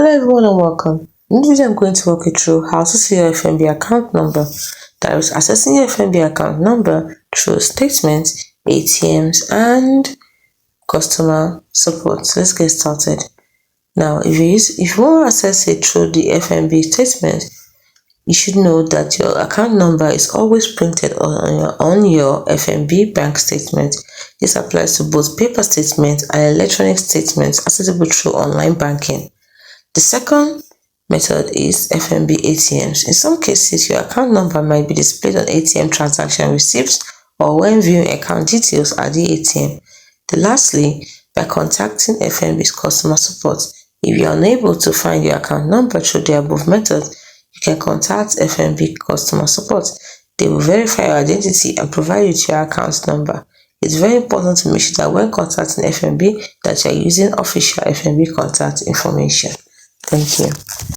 Hello everyone and welcome. In this video I'm going to walk you through how to see your FNB account number. That is accessing your FNB account number through statements, ATMs and customer support. So let's get started. Now if you want to access it through the FNB statement, you should know that your account number is always printed on your FNB bank statement. This applies to both paper statements and electronic statements accessible through online banking. The second method is FNB ATMs. In some cases, your account number might be displayed on ATM transaction receipts or when viewing account details at the ATM. Lastly, by contacting FNB's customer support. If you are unable to find your account number through the above method, you can contact FNB customer support. They will verify your identity and provide you with your account number. It's very important to make sure that when contacting FNB that you are using official FNB contact information. Thank you.